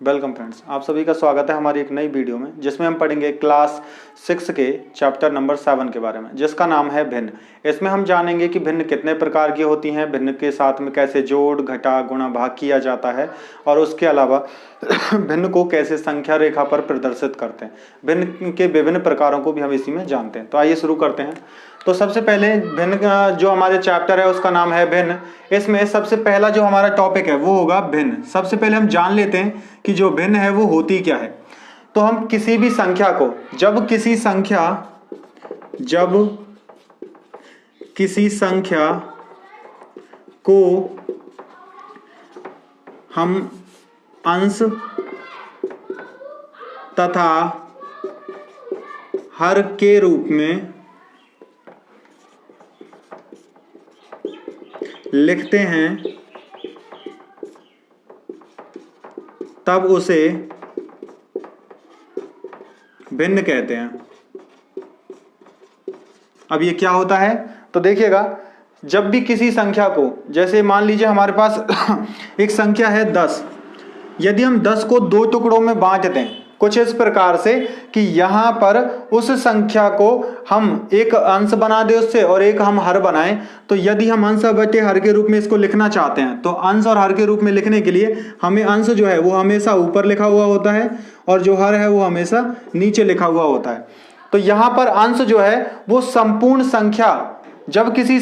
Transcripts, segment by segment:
Welcome friends, आप सभी का स्वागत है हमारी एक नई वीडियो में जिसमें हम पढ़ेंगे क्लास 6 के चैप्टर नंबर 7 के बारे में, जिसका नाम है भिन्न। इसमें हम जानेंगे कि भिन्न कितने प्रकार की होती हैं, भिन्न के साथ में कैसे जोड़ घटा गुणा भाग किया जाता है और उसके अलावा भिन्न को कैसे संख्या रेखा पर प्रदर्शित करते हैं। भिन्न के विभिन्न प्रकारों को भी हम इसी में जानते हैं। तो आइए शुरू करते हैं। तो सबसे पहले भिन्न का जो हमारे चैप्टर है उसका नाम है भिन्न। इसमें सबसे पहला जो हमारा टॉपिक है वो होगा भिन्न। सबसे पहले हम जान लेते हैं कि जो भिन्न है वो होती क्या है। तो हम किसी भी संख्या को जब किसी संख्या को हम अंश तथा हर के रूप में लिखते हैं तब उसे भिन्न कहते हैं। अब ये क्या होता है तो देखिएगा, जब भी किसी संख्या को, जैसे मान लीजिए हमारे पास एक संख्या है 10, यदि हम 10 को दो टुकड़ों में बांट दें कुछ इस प्रकार से कि यहाँ पर उस संख्या को हम एक अंश बना दें उससे और एक हम हर बनाएं, तो यदि हम अंश बटे हर के रूप में इसको लिखना चाहते हैं तो अंश और हर के रूप में लिखने के लिए हमें अंश जो है वो हमेशा ऊपर लिखा हुआ होता है और जो हर है वो हमेशा नीचे लिखा हुआ होता है। तो यहाँ पर अंश जो है वो संपूर्ण संख्या, जब हम किसी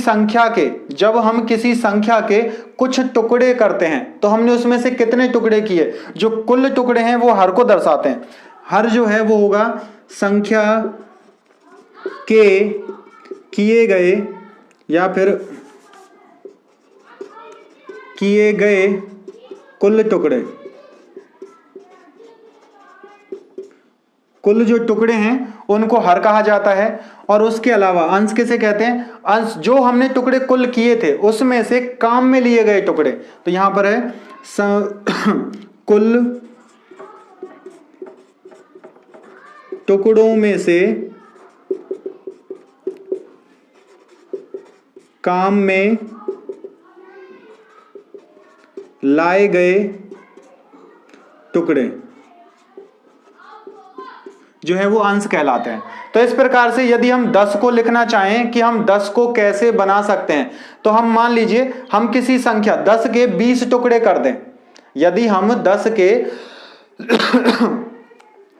संख्या के कुछ टुकड़े करते हैं तो हमने उसमें से कितने टुकड़े किए, जो कुल टुकड़े हैं वो हर को दर्शाते हैं। हर जो है वो होगा संख्या के किए गए या फिर किए गए कुल टुकड़े। कुल जो टुकड़े हैं उनको हर कहा जाता है। और उसके अलावा अंश किसे कहते हैं? अंश जो हमने टुकड़े कुल किए थे उसमें से काम में लिए गए टुकड़े। तो यहां पर है कुल टुकड़ों में से काम में लाए गए टुकड़े जो है वो अंश कहलाते हैं। तो इस प्रकार से यदि हम 10 को लिखना चाहें कि हम 10 को कैसे बना सकते हैं, तो हम मान लीजिए हम किसी संख्या 10 के 20 टुकड़े कर दें। यदि हम 10 के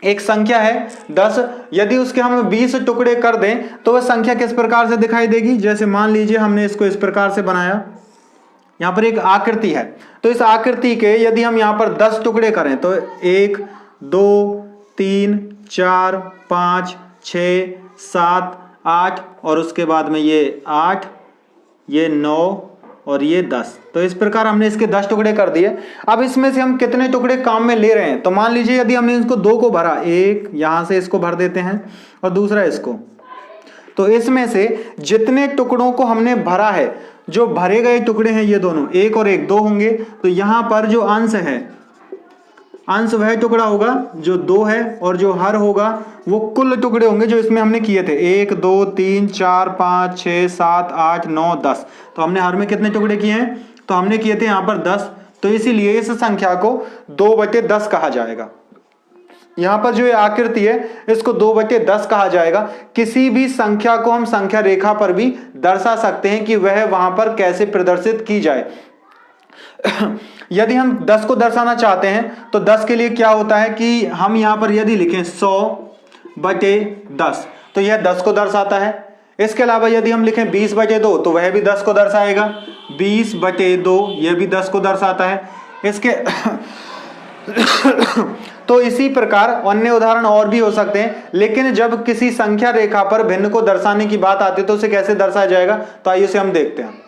एक संख्या है 10, यदि उसके हम 20 टुकड़े कर दें तो वह संख्या किस प्रकार से दिखाई देगी। जैसे मान लीजिए हमने इसको इस प्रकार से बनाया, यहां पर एक आकृति है, तो इस आकृति के यदि हम यहां पर 10 टुकड़े करें तो 1 2 3 4 5 6 7 8 और उसके बाद में ये 8, ये 9 और ये 10। तो इस प्रकार हमने इसके 10 टुकड़े कर दिए। अब इसमें से हम कितने टुकड़े काम में ले रहे हैं, तो मान लीजिए यदि हमने इसको 2 को भरा, एक यहां से इसको भर देते हैं और दूसरा इसको, तो इसमें से जितने टुकड़ों को हमने भरा है, जो भरे गए टुकड़े हैं ये दोनों, एक और एक 2 होंगे। तो यहां पर जो अंश है, अंश वह टुकड़ा होगा जो 2 है और जो हर होगा वो कुल टुकड़े होंगे जो इसमें हमने किए थे, 1 2 3 4 5 6 7 8 9 10। तो हमने हर में कितने टुकड़े किए हैं, तो हमने किए थे यहाँ पर 10। तो इसीलिए इस संख्या को 2/10 कहा जाएगा। यहाँ पर जो ये आकृति है इसको 2/10 कहा जाएगा। किसी भी संख्या को हम संख्या रेखा पर भी दर्शा सकते हैं कि वह वहां पर कैसे प्रदर्शित की जाए। यदि हम 10 को दर्शाना चाहते हैं तो 10 के लिए क्या होता है कि हम यहां पर यदि लिखें 100/10 तो यह 10 को दर्शाता है। इसके अलावा यदि हम लिखें 20/2 तो वह भी 10 को दर्शाएगा। 20/2 यह भी 10 को दर्शाता है। इसके तो इसी प्रकार अन्य उदाहरण और भी हो सकते हैं, लेकिन जब किसी संख्या रेखा पर भिन्न को दर्शाने की बात आती है तो उसे कैसे दर्शाया जाएगा, तो आइए उसे हम देखते हैं।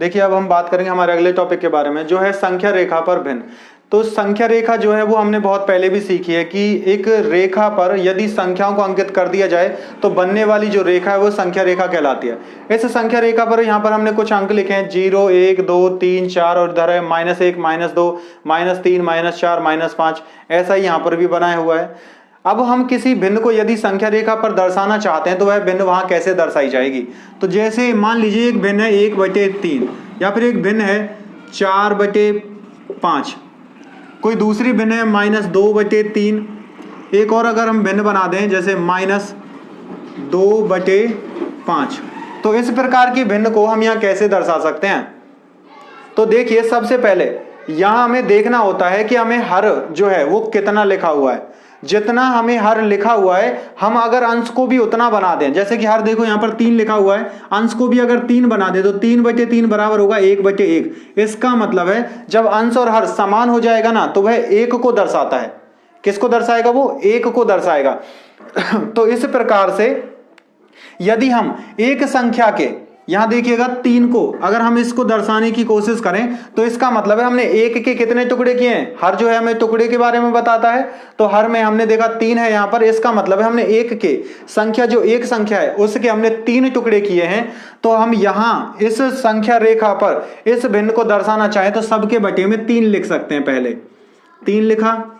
देखिए, अब हम बात करेंगे हमारे अगले टॉपिक के बारे में, जो है संख्या रेखा पर भिन्न। तो संख्या रेखा जो है वो हमने बहुत पहले भी सीखी है कि एक रेखा पर यदि संख्याओं को अंकित कर दिया जाए तो बनने वाली जो रेखा है वो संख्या रेखा कहलाती है। इस संख्या रेखा पर यहाँ पर हमने कुछ अंक लिखे हैं, 0 1 2 3 4 और इधर है -1 -2 -3 -4 -5, ऐसा ही यहाँ पर भी बनाया हुआ है। अब हम किसी भिन्न को यदि संख्या रेखा पर दर्शाना चाहते हैं तो वह भिन्न वहां कैसे दर्शाई जाएगी। तो जैसे मान लीजिए एक भिन्न है 1/3 या फिर एक भिन्न है 4/5 5। कोई दूसरी भिन्न है -2/3। एक और अगर हम भिन्न बना दें जैसे -2/5, तो इस प्रकार की भिन्न को हम यहाँ कैसे दर्शा सकते हैं? तो देखिए, सबसे पहले यहाँ हमें देखना होता है कि हमें हर जो है वो कितना लिखा हुआ है। जितना हमें हर लिखा हुआ है, हम अगर अंश को भी उतना बना दें, जैसे कि हर देखो यहाँ पर 3 लिखा हुआ है, अंश को भी अगर 3 बना दे तो 3/3 बराबर होगा 1/1। इसका मतलब है जब अंश और हर समान हो जाएगा ना, तो वह 1 को दर्शाता है। किसको दर्शाएगा? वो 1 को दर्शाएगा। तो इस प्रकार से यदि हम एक संख्या के, यहां देखिएगा 3 को अगर हम इसको दर्शाने की कोशिश करें, तो इसका मतलब है हमने 1 के कितने टुकड़े किए हैं? हर जो है हमें टुकड़े के बारे में बताता है, तो हर में हमने देखा 3 है यहां पर। इसका मतलब है हमने 1 के संख्या, जो एक संख्या है उसके हमने 3 टुकड़े किए हैं। तो हम यहां इस संख्या रेखा पर इस भिन्न को दर्शाना चाहें तो सबके बटे में 3 लिख सकते हैं। पहले 3 लिखा,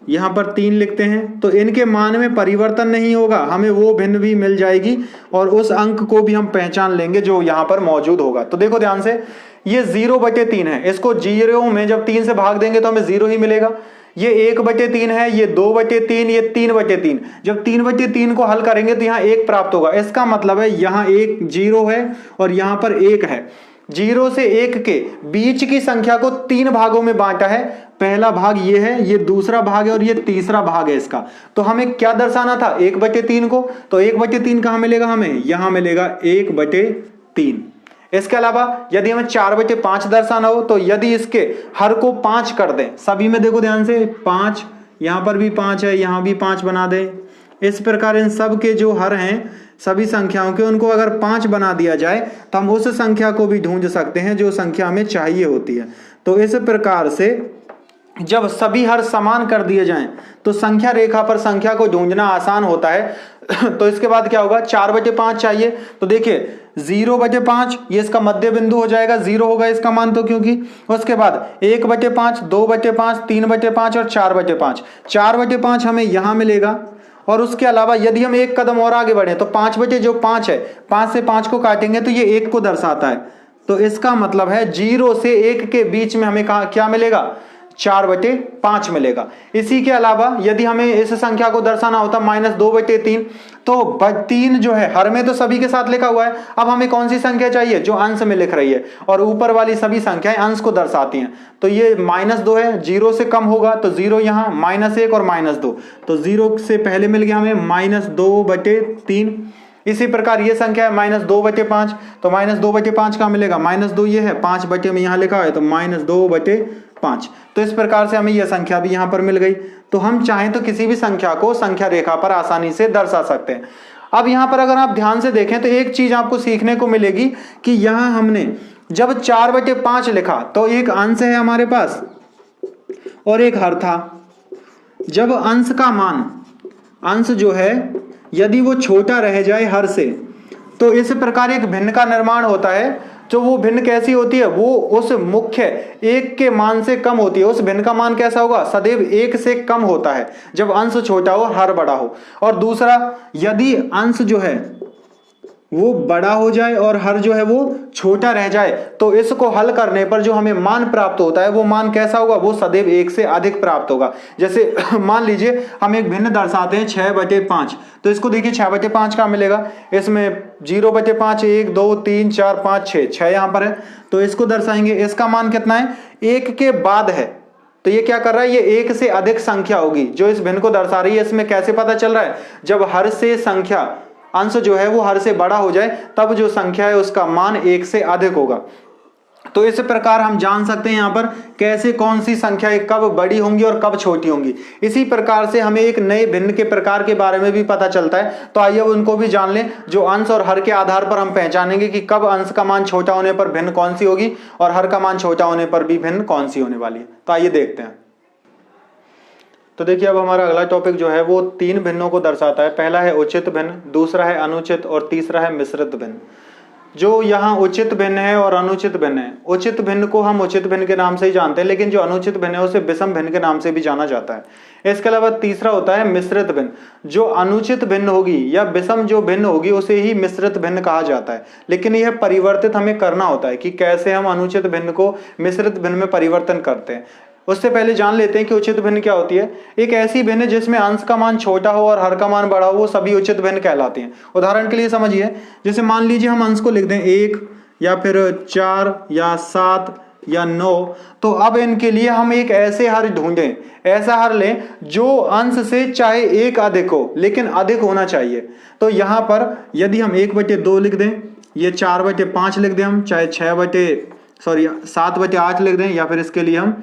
यहां पर 3 लिखते हैं, तो इनके मान में परिवर्तन नहीं होगा, हमें वो भिन्न भी मिल जाएगी और उस अंक को भी हम पहचान लेंगे जो यहां पर मौजूद होगा। तो देखो ध्यान से, ये 0/3 है, इसको 0 में जब 3 से भाग देंगे तो हमें 0 ही मिलेगा। ये 1/3 है, ये 2/3, ये 3/3। जब 3/3 को हल करेंगे तो यहाँ 1 प्राप्त होगा। इसका मतलब है यहाँ एक 0 है और यहाँ पर 1 है। 0 से 1 के बीच की संख्या को 3 भागों में बांटा है। पहला भाग ये है, ये दूसरा भाग है और ये तीसरा भाग है इसका। तो हमें क्या दर्शाना था? 1/3 को। तो 1/3 कहां मिलेगा? हमें यहां मिलेगा 1/3। इसके अलावा यदि हमें 4/5 दर्शाना हो, तो यदि इसके हर को 5 कर दें, सभी में देखो ध्यान से 5, यहां पर भी 5 है, यहां भी 5 बना दें। इस प्रकार इन सब के जो हर हैं सभी संख्याओं के, उनको अगर 5 बना दिया जाए तो हम उस संख्या को भी ढूंढ सकते हैं जो संख्या हमें चाहिए होती है। तो इस प्रकार से जब सभी हर समान कर दिए जाएं तो संख्या रेखा पर संख्या को ढूंढना आसान होता है। तो इसके बाद क्या होगा? 4/5 चाहिए, तो देखिए 0/5 ये इसका मध्य बिंदु हो जाएगा, 0 होगा इसका मान, तो क्योंकि उसके बाद 1/5, 2/5, 3/5 और 4/5। 4/5 हमें यहां मिलेगा। और उसके अलावा यदि हम एक कदम और आगे बढ़े तो 5/5 है, 5 से 5 को काटेंगे तो ये 1 को दर्शाता है। तो इसका मतलब है 0 से 1 के बीच में हमें क्या मिलेगा? 4/5 मिलेगा। इसी के अलावा यदि हमें इस संख्या को दर्शाना होता -2/3, तो 3 जो है हर में तो सभी के साथ लिखा हुआ है। अब हमें कौन सी संख्या चाहिए? जो अंश में लिख रही है, और ऊपर वाली सभी संख्याएं अंश को दर्शाती हैं। तो ये -2 है, 0 से कम होगा तो 0 यहाँ, -1 और -2, तो 0 से पहले मिल गया हमें -2/3। इसी प्रकार ये संख्या है -2/5, तो -2/5 कहाँ मिलेगा? -2 ये है, 5 बटे में यहाँ लिखा है तो -2/5। तो इस प्रकार से हमें यह संख्या भी यहाँ पर मिल गई। तो हम चाहें तो किसी भी संख्या को संख्या रेखा पर आसानी से दर्शा सकते हैं। अब यहाँ पर अगर आप ध्यान से देखें तो एक चीज आपको सीखने को मिलेगी कि यहाँ हमने जब 4/5 लिखा तो एक अंश है हमारे पास और एक हर था। जब अंश का मान, अंश जो है यदि वो छोटा रह जाए हर से, तो इस प्रकार एक भिन्न का निर्माण होता है। तो वो भिन्न कैसी होती है? वो उस मुख्य 1 के मान से कम होती है। उस भिन्न का मान कैसा होगा? सदैव 1 से कम होता है जब अंश छोटा हो, हर बड़ा हो। और दूसरा, यदि अंश जो है वो बड़ा हो जाए और हर जो है वो छोटा रह जाए, तो इसको हल करने पर जो हमें मान प्राप्त होता है वो मान कैसा होगा? वो सदैव 1 से अधिक प्राप्त होगा। जैसे मान लीजिए हम एक भिन्न दर्शाते हैं 6/5, तो इसको देखिए 6/5 का मिलेगा। इसमें 0/5, 1, 2, 3, 4, 5, 6 यहाँ पर है, तो इसको दर्शाएंगे। इसका मान कितना है? 1 के बाद है, तो ये क्या कर रहा है? ये 1 से अधिक संख्या होगी जो इस भिन्न को दर्शा रही है। इसमें कैसे पता चल रहा है? जब हर से संख्या, अंश जो है वो हर से बड़ा हो जाए, तब जो संख्या है उसका मान 1 से अधिक होगा। तो इस प्रकार हम जान सकते हैं यहाँ पर कैसे कौन सी संख्याएं कब बड़ी होंगी और कब छोटी होंगी। इसी प्रकार से हमें एक नए भिन्न के प्रकार के बारे में भी पता चलता है। तो आइए अब उनको भी जान लें, जो अंश और हर के आधार पर हम पहचानेंगे कि कब अंश का मान छोटा होने पर भिन्न कौन सी होगी और हर का मान छोटा होने पर भी भिन्न कौन सी होने वाली है। तो आइए देखते हैं। तो देखिए, अब हमारा अगला टॉपिक जो है वो 3 भिन्नों को दर्शाता है। पहला है उचित भिन्न, दूसरा है अनुचित और तीसरा है मिश्रित भिन्न। जो यहाँ उचित भिन्न है और अनुचित भिन्न है। उचित भिन्न को हम उचित भिन्न के नाम से ही जानते हैं, लेकिन जो अनुचित भिन्न है उसे विषम भिन्न के नाम से भी जाना जाता है। इसके अलावा तीसरा होता है मिश्रित भिन्न। जो अनुचित भिन्न होगी या विषम जो भिन्न होगी उसे ही मिश्रित भिन्न कहा जाता है। लेकिन यह परिवर्तित हमें करना होता है कि कैसे हम अनुचित भिन्न को मिश्रित भिन्न में परिवर्तन करते हैं। उससे पहले जान लेते हैं कि उचित भिन्न क्या होती है। एक ऐसी भिन्न जिसमें अंश का मान छोटा हो और हर का मान बड़ा हो, वो सभी उचित भिन्न कहलाती हैं। उदाहरण के लिए समझिए, जैसे मान लीजिए हम अंश को लिख दें 1 या फिर 4 या 7 या 9, तो अब इनके लिए हम एक ऐसे हर ढूंढें, ऐसा हर लें जो अंश से चाहे 1 अधिक हो, लेकिन अधिक होना चाहिए। तो यहाँ पर यदि हम 1/2 लिख दें, ये 4/5 लिख दें, हम चाहे 7/8 लिख दें, या फिर इसके लिए हम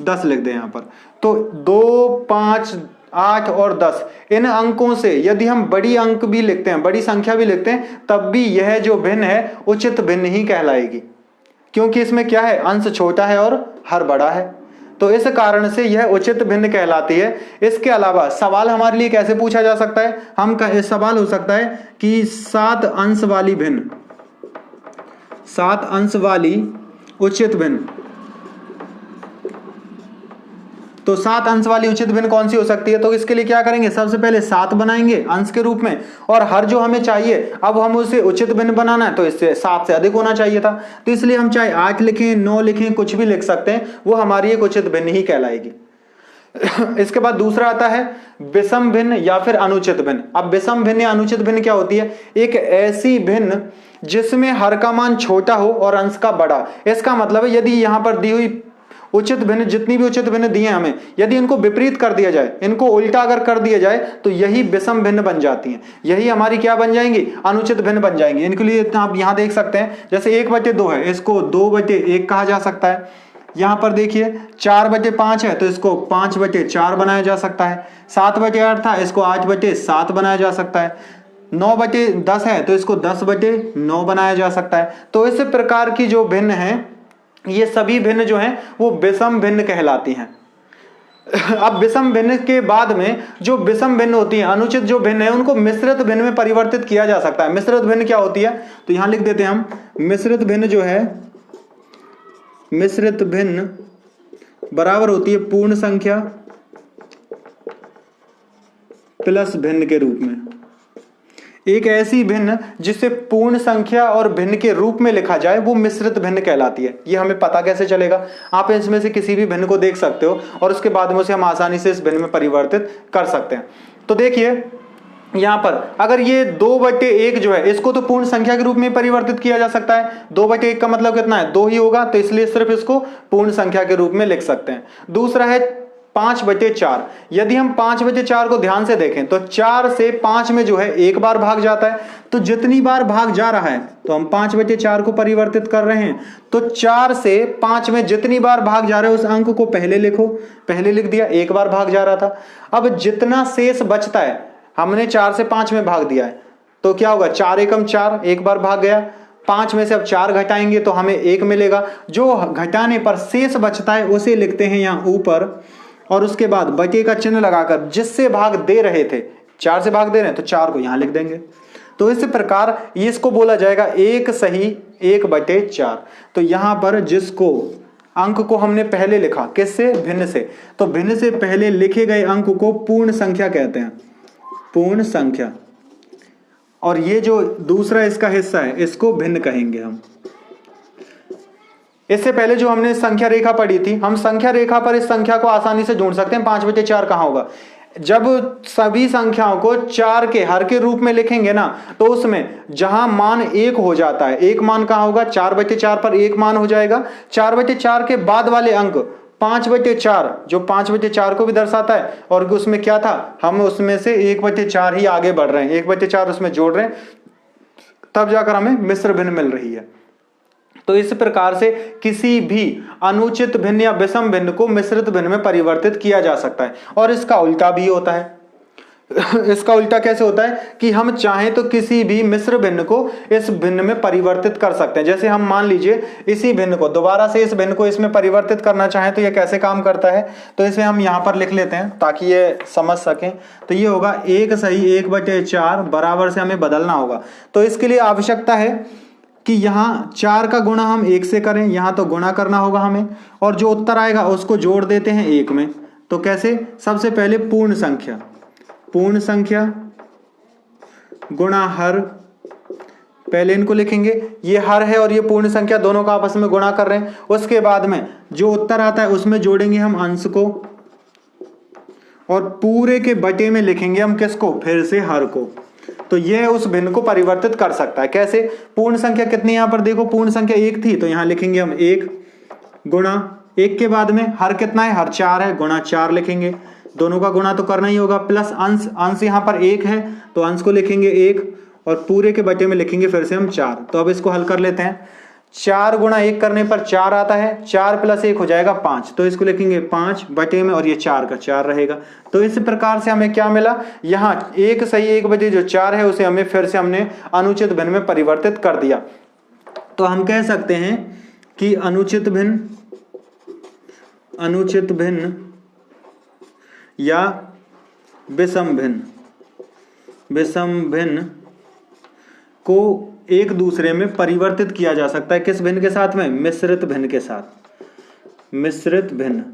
10 लिख दें यहाँ पर, तो 2, 5, 8 और 10 इन अंकों से यदि हम बड़ी अंक भी लिखते हैं, बड़ी संख्या भी लिखते हैं, तब भी यह जो भिन्न है उचित भिन्न ही कहलाएगी, क्योंकि इसमें क्या है, अंश छोटा है और हर बड़ा है। तो इस कारण से यह उचित भिन्न कहलाती है। इसके अलावा सवाल हमारे लिए कैसे पूछा जा सकता है, सवाल हो सकता है कि 7 अंश वाली भिन्न, 7 अंश वाली उचित भिन्न, तो 7 अंश वाली उचित भिन्न कौन सी हो सकती है। तो इसके लिए क्या करेंगे, सबसे पहले 7 बनाएंगे अंश के रूप में, और हर जो हमें चाहिए अब हम उसे उचित भिन्न बनाना है तो इससे 7 से अधिक होना चाहिए था। तो इसलिए हम चाहे 8 लिखें, 9 लिखें, कुछ भी लिख सकते हैं, वो हमारी एक उचित भिन्न ही कहलाएगी। इसके बाद दूसरा आता है विषम भिन्न या फिर अनुचित भिन्न। अब विषम भिन्न या अनुचित भिन्न क्या होती है, एक ऐसी भिन्न जिसमें हर का मान छोटा हो और अंश का बड़ा। इसका मतलब है यदि यहाँ पर दी हुई उचित भिन्न, जितनी भी उचित भिन्न दिए हमें, यदि इनको विपरीत कर दिया जाए, इनको उल्टा अगर कर दिया जाए, तो यही विषम भिन्न बन जाती हैं। यही हमारी क्या बन जाएंगी, अनुचित भिन्न बन जाएंगी। इनके लिए आप यहाँ देख सकते हैं, जैसे 1/2 है, इसको 2/1 कहा जा सकता है। यहाँ पर देखिए 4/5 है, तो इसको 5/4 बनाया जा सकता है। 7/8 था, इसको 8/7 बनाया जा सकता है। 9/10 है, तो इसको 10/9 बनाया जा सकता है। तो इस प्रकार की जो भिन्न है, ये सभी भिन्न जो हैं वो विषम भिन्न कहलाती हैं। अब विषम भिन्न के बाद में जो विषम भिन्न होती है, अनुचित जो भिन्न है, उनको मिश्रित भिन्न में परिवर्तित किया जा सकता है। मिश्रित भिन्न क्या होती है, तो यहां लिख देते हैं हम, मिश्रित भिन्न जो है, मिश्रित भिन्न बराबर होती है पूर्ण संख्या प्लस भिन्न के रूप में। एक ऐसी भिन्न जिसे पूर्ण संख्या और भिन्न के रूप में लिखा जाए वो मिश्रित भिन्न कहलाती है। ये हमें पता कैसे चलेगा, आप इसमें से किसी भी भिन्न को देख सकते हो और उसके बाद में उसे हम आसानी से इस भिन्न में परिवर्तित कर सकते हैं। तो देखिए यहाँ पर अगर ये 2/1 जो है, इसको तो पूर्ण संख्या के रूप में परिवर्तित किया जा सकता है। 2/1 का मतलब कितना है, 2 ही होगा, तो इसलिए सिर्फ इसको पूर्ण संख्या के रूप में लिख सकते हैं। दूसरा है 5/4। यदि हम 5/4 को ध्यान से देखें तो 4 से 5 में जो है एक बार भाग जाता है, तो जितनी बार भाग जा रहा है, तो हम 5/4 को परिवर्तित कर रहे हैं, तो 4 से 5 में जितनी बार भाग जा रहा है उस अंक को पहले लिखो। पहले लिख दिया, एक बार भाग जा रहा था। अब जितना शेष बचता है, हमने 4 से 5 में भाग दिया है, तो क्या होगा, 4 एकम 4, एक बार भाग गया। 5 में से अब 4 घटाएंगे तो हमें 1 मिलेगा। जो घटाने पर शेष बचता है उसे लिखते हैं यहाँ ऊपर, और उसके बाद बटे का चिन्ह लगाकर जिससे भाग दे रहे थे, 4 से भाग दे रहे हैं तो 4 को यहां लिख देंगे। तो इस प्रकार इसको बोला जाएगा 1 सही 1/4। तो यहां पर जिसको अंक को हमने पहले लिखा, किससे, भिन्न से, तो भिन्न से पहले लिखे गए अंक को पूर्ण संख्या कहते हैं, पूर्ण संख्या। और ये जो दूसरा इसका हिस्सा है इसको भिन्न कहेंगे हम। इससे पहले जो हमने संख्या रेखा पढ़ी थी, हम संख्या रेखा पर इस संख्या को आसानी से ढूंढ सकते हैं। 5/4 कहां होगा, जब सभी संख्याओं को 4 के हर के रूप में लिखेंगे ना, तो उसमें जहां मान 1 हो जाता है, एक मान कहां होगा, 4/4 पर एक मान हो जाएगा। 4/4 के बाद वाले अंक 5/4, जो 5/4 को भी दर्शाता है, और उसमें क्या था, हम उसमें से 1/4 ही आगे बढ़ रहे हैं, 1/4 उसमें जोड़ रहे हैं, तब जाकर हमें मिश्र भिन्न मिल रही है। तो इस प्रकार से किसी भी अनुचित भिन्न या विषम भिन्न को मिश्रित भिन्न में परिवर्तित किया जा सकता है। और इसका उल्टा भी होता है। इसका उल्टा कैसे होता है कि हम चाहें तो किसी भी मिश्र भिन्न को इस भिन्न में परिवर्तित कर सकते हैं। जैसे हम मान लीजिए इसी भिन्न को दोबारा से इस भिन्न को इसमें परिवर्तित करना चाहें तो यह कैसे काम करता है, तो इसे हम यहाँ पर लिख लेते हैं ताकि ये समझ सकें। तो ये होगा 1 सही 1/4 बराबर से हमें बदलना होगा। तो इसके लिए आवश्यकता है कि यहाँ 4 का गुणा हम 1 से करें, यहाँ तो गुणा करना होगा हमें, और जो उत्तर आएगा उसको जोड़ देते हैं 1 में। तो कैसे? सबसे पहले पूर्ण संख्या गुणा हर, पहले इनको लिखेंगे, ये हर है और ये पूर्ण संख्या, दोनों का आपस में गुणा कर रहे हैं। उसके बाद में जो उत्तर आता है उसमें जोड़ेंगे हम अंश को, और पूरे के बटे में लिखेंगे हम किसको? फिर से हर को। तो यह उस भिन्न को परिवर्तित कर सकता है। कैसे? पूर्ण संख्या कितनी, यहां पर देखो पूर्ण संख्या 1 थी, तो यहां लिखेंगे हम 1 गुणा 1 के बाद में हर कितना है? हर 4 है, गुणा 4 लिखेंगे, दोनों का गुणा तो करना ही होगा, प्लस अंश यहां पर 1 है तो अंश को लिखेंगे 1, और पूरे के बटे में लिखेंगे फिर से हम 4। तो अब इसको हल कर लेते हैं। 4 गुणा 1 करने पर 4 आता है, 4 प्लस 1 हो जाएगा 5, तो इसको लिखेंगे 5 बटे में, और ये 4 का 4 रहेगा। तो इस प्रकार से हमें क्या मिला? यहाँ 1 सही 1 बटे जो 4 है उसे हमें फिर से हमने अनुचित भिन्न में परिवर्तित कर दिया। तो हम कह सकते हैं कि अनुचित भिन्न या विषम भिन्न को एक दूसरे में परिवर्तित किया जा सकता है। किस भिन्न के साथ में? मिश्रित भिन्न के साथ, मिश्रित भिन्न।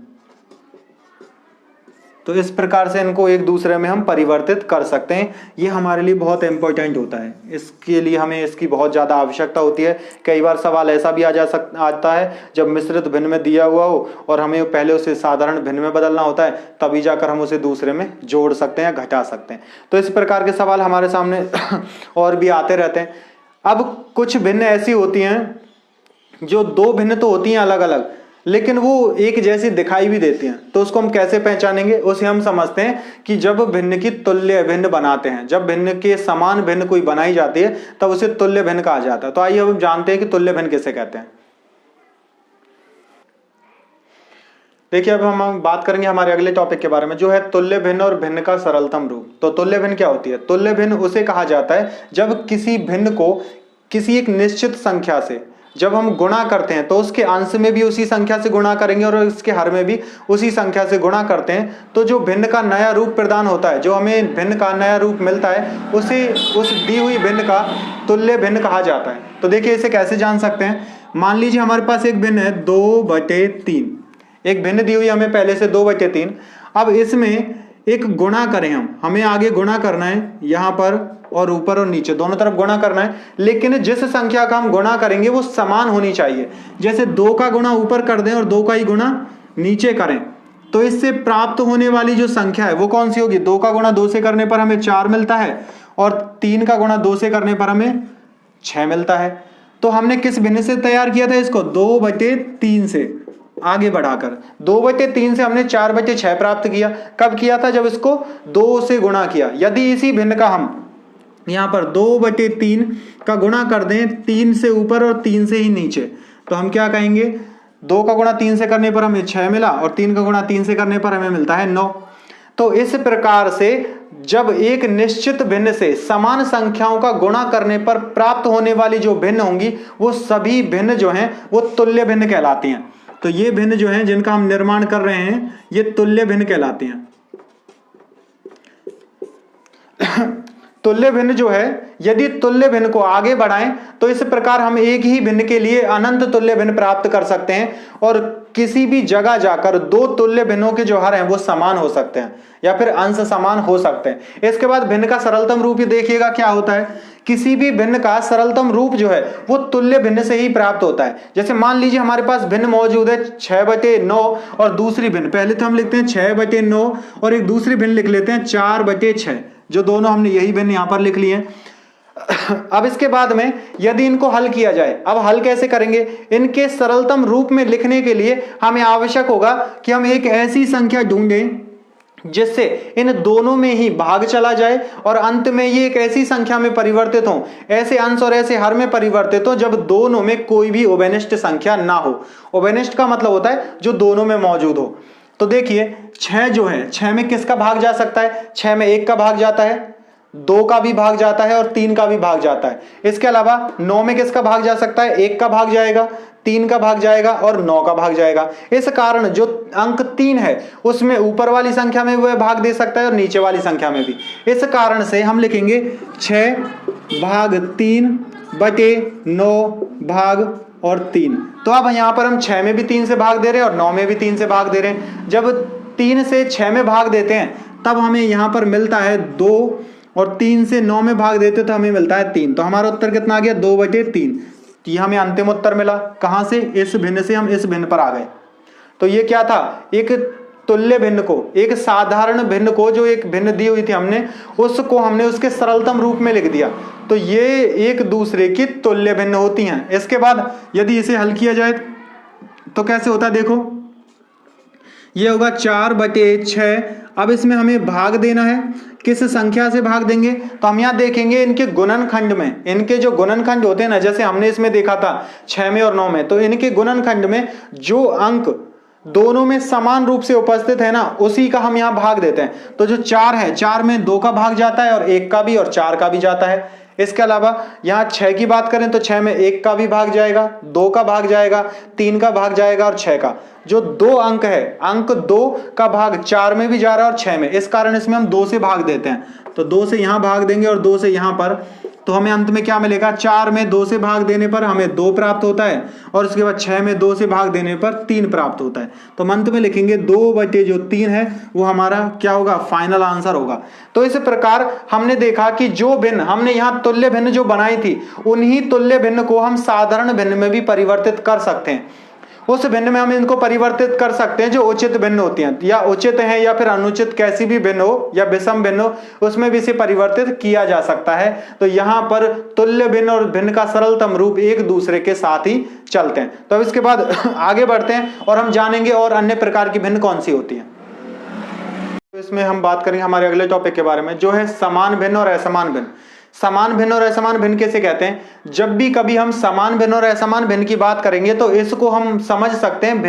तो इस प्रकार से इनको एक दूसरे में हम परिवर्तित कर सकते हैं। ये हमारे लिए बहुत इंपॉर्टेंट होता है, इसके लिए हमें इसकी बहुत ज़्यादा आवश्यकता होती है। कई बार सवाल ऐसा भी आता है जब मिश्रित भिन्न में दिया हुआ हो और हमें पहले उसे साधारण भिन्न में बदलना होता है, तभी जाकर हम उसे दूसरे में जोड़ सकते हैं या घटा सकते हैं। तो इस प्रकार के सवाल हमारे सामने और भी आते रहते हैं। अब कुछ भिन्न ऐसी होती हैं जो दो भिन्न तो होती हैं अलग अलग, लेकिन वो एक जैसी दिखाई भी देती हैं। तो उसको हम कैसे पहचानेंगे? उसे हम समझते हैं कि जब भिन्न की तुल्य भिन्न बनाते हैं, जब भिन्न के समान भिन्न कोई बनाई जाती है तब उसे तुल्य भिन्न कहा जाता है। तो आइए अब जानते हैं कि तुल्य भिन्न किसे कहते हैं। देखिए, अब हम बात करेंगे हमारे अगले टॉपिक के बारे में, जो है तुल्य भिन्न और भिन्न का सरलतम रूप। तो तुल्य भिन्न क्या होती है? तुल्य भिन्न उसे कहा जाता है जब किसी भिन्न को किसी एक निश्चित संख्या से जब हम गुणा करते हैं तो उसके अंश में भी उसी संख्या से गुणा करेंगे और इसके हर में भी उसी संख्या से गुणा करते हैं, तो जो भिन्न का नया रूप प्रदान होता है, जो हमें भिन्न का नया रूप मिलता है, उसे उस दी हुई भिन्न का तुल्य भिन्न कहा जाता है। तो देखिए, इसे कैसे जान सकते हैं? मान लीजिए हमारे पास एक भिन्न है 2/3, एक भिन्न दी हुई हमें पहले से 2/3। अब इसमें एक गुणा करें, हमें आगे गुणा करना है, यहाँ पर और ऊपर और नीचे दोनों तरफ गुणा करना है, लेकिन जिस संख्या का हम गुणा करेंगे वो समान होनी चाहिए। जैसे 2 का गुणा ऊपर कर दें और 2 का ही गुणा नीचे करें, तो इससे प्राप्त होने वाली जो संख्या है वो कौन सी होगी? 2 का गुणा 2 से करने पर हमें 4 मिलता है और 3 का गुणा 2 से करने पर हमें 6 मिलता है। तो हमने किस भिन्न से तैयार किया था इसको? 2/3 से आगे बढ़ाकर 2/3 से हमने 4/6 प्राप्त किया। कब किया था? जब इसको 2 से गुणा किया। यदि इसी भिन्न का हम यहाँ पर 2/3 का गुणा कर दें 3 से ऊपर और 3 से ही नीचे, तो हम क्या कहेंगे? 2 का गुणा 3 से करने पर हमें 6 मिला और 3 का गुणा 3 से करने पर हमें मिलता है 9। तो इस प्रकार से जब एक निश्चित भिन्न से समान संख्याओं का गुणा करने पर प्राप्त होने वाली जो भिन्न होंगी वो सभी भिन्न जो हैं वो तुल्य भिन्न कहलाती हैं। तो ये भिन्न जो हैं जिनका हम निर्माण कर रहे हैं ये तुल्य भिन्न कहलाती हैं। तुल्य भिन्न जो है, यदि तुल्य भिन्न को आगे बढ़ाएं तो इस प्रकार हम एक ही भिन्न के लिए अनंत तुल्य भिन्न प्राप्त कर सकते हैं और किसी भी जगह जाकर 2 तुल्य भिन्नों के जो हर हैं वो समान हो सकते हैं या फिर अंश समान हो सकते हैं। इसके बाद भिन्न का सरलतम रूप ही देखिएगा क्या होता है। किसी भी भिन्न का सरलतम रूप जो है वो तुल्य भिन्न से ही प्राप्त होता है। जैसे मान लीजिए हमारे पास भिन्न मौजूद है 6/9 और दूसरी भिन्न, पहले तो हम लिखते हैं 6/9 और एक दूसरी भिन्न लिख लेते हैं 4/6, जो दोनों हमने यही भिन्न यहां पर लिख लिए हैं। अब इसके बाद में यदि इनको हल किया जाए, अब हल कैसे करेंगे? इनके सरलतम रूप में लिखने के लिए हमें आवश्यक होगा कि हम एक ऐसी संख्या ढूंढें जिससे इन दोनों में ही भाग चला जाए और अंत में ये एक ऐसी संख्या में परिवर्तित हो, ऐसे अंश और ऐसे हर में परिवर्तित हो जब दोनों में कोई भी उभयनिष्ठ संख्या ना हो। उभयनिष्ठ का मतलब होता है जो दोनों में मौजूद हो। तो देखिए 6 जो है, 6 में किसका भाग जा सकता है? 6 में 1 का भाग जाता है, 2 का भी भाग जाता है और 3 का भी भाग जाता है। इसके अलावा 9 में किसका भाग जा सकता है? 1 का भाग जाएगा, 3 का भाग जाएगा और 9 का भाग जाएगा। इस कारण जो अंक 3 है उसमें ऊपर वाली संख्या में वह भाग दे सकता है और नीचे वाली संख्या में भी। इस कारण से हम लिखेंगे 6/3 बटे 9 भाग और 3। तो अब यहाँ पर हम 6 में भी 3 से भाग दे रहे हैं और 9 में भी 3 से भाग दे रहे हैं। जब 3 से 6 में भाग देते हैं तब हमें यहाँ पर मिलता है 2 और 3 से 9 में भाग देते तो हमें मिलता है 3। तो हमारा उत्तर कितना आ गया? 2/3। ये हमें अंतिम उत्तर मिला। कहाँ से? इस भिन्न से हम इस भिन्न पर आ गए। तो ये क्या था? एक तुल्य भिन्न को, एक साधारण भिन्न को, जो एक भिन्न दी हुई थी हमने, उसको हमने उसके सरलतम रूप में लिख दिया। तो ये एक दूसरे की तुल्य भिन्न होती हैं। इसके बाद यदि इसे हल किया जाए तो कैसे होता है? देखो, ये होगा 4/6। अब इसमें हमें भाग देना है। किस संख्या से भाग देंगे? तो हम यहाँ देखेंगे इनके गुणनखंड में, इनके जो गुणनखंड होते हैं ना, जैसे हमने इसमें देखा था 6 में और 9 में, तो इनके गुणनखंड में जो अंक दोनों में समान रूप से उपस्थित है ना, उसी का हम यहाँ भाग देते हैं। तो जो 4 है, 4 में 2 का भाग जाता है और 1 का भी और 4 का भी जाता है। इसके अलावा यहाँ 6 की बात करें तो 6 में 1 का भी भाग जाएगा, 2 का भाग जाएगा, 3 का भाग जाएगा और 6 का। जो 2 अंक है, अंक 2 का भाग 4 में भी जा रहा है और 6 में, इस कारण इसमें हम 2 से भाग देते हैं। तो 2 से यहाँ भाग देंगे और 2 से यहाँ पर, तो हमें अंत में क्या मिलेगा? 4 में 2 से भाग देने पर हमें 2 प्राप्त होता है और उसके बाद 6 में 2 से भाग देने पर 3 प्राप्त होता है। तो हम अंत में लिखेंगे 2/3 है, वो हमारा क्या होगा? फाइनल आंसर होगा। तो इस प्रकार हमने देखा कि जो भिन्न हमने यहाँ तुल्य भिन्न जो बनाई थी, उन्हीं तुल्य भिन्न को हम साधारण भिन्न में भी परिवर्तित कर सकते हैं। उस भिन्न में हम इनको परिवर्तित कर सकते हैं जो उचित भिन्न होती हैं, या उचित है या फिर अनुचित, कैसी भी भिन्न हो या विषम भिन्न हो, उसमें भी इसे परिवर्तित किया जा सकता है। तो यहाँ पर तुल्य भिन्न और भिन्न का सरलतम रूप एक दूसरे के साथ ही चलते हैं। तो अब इसके बाद आगे बढ़ते हैं और हम जानेंगे और अन्य प्रकार की भिन्न कौन सी होती हैं। तो इसमें हम बात करेंगे हमारे अगले टॉपिक के बारे में, जो है समान भिन्न और असमान भिन्न। समान भिन्न और असमान भिन्न किसे कहते हैं? जब भी कभी हम समान भिन्न और असमान भिन्न की बात करेंगे तो इसको हम समझ सकते हैं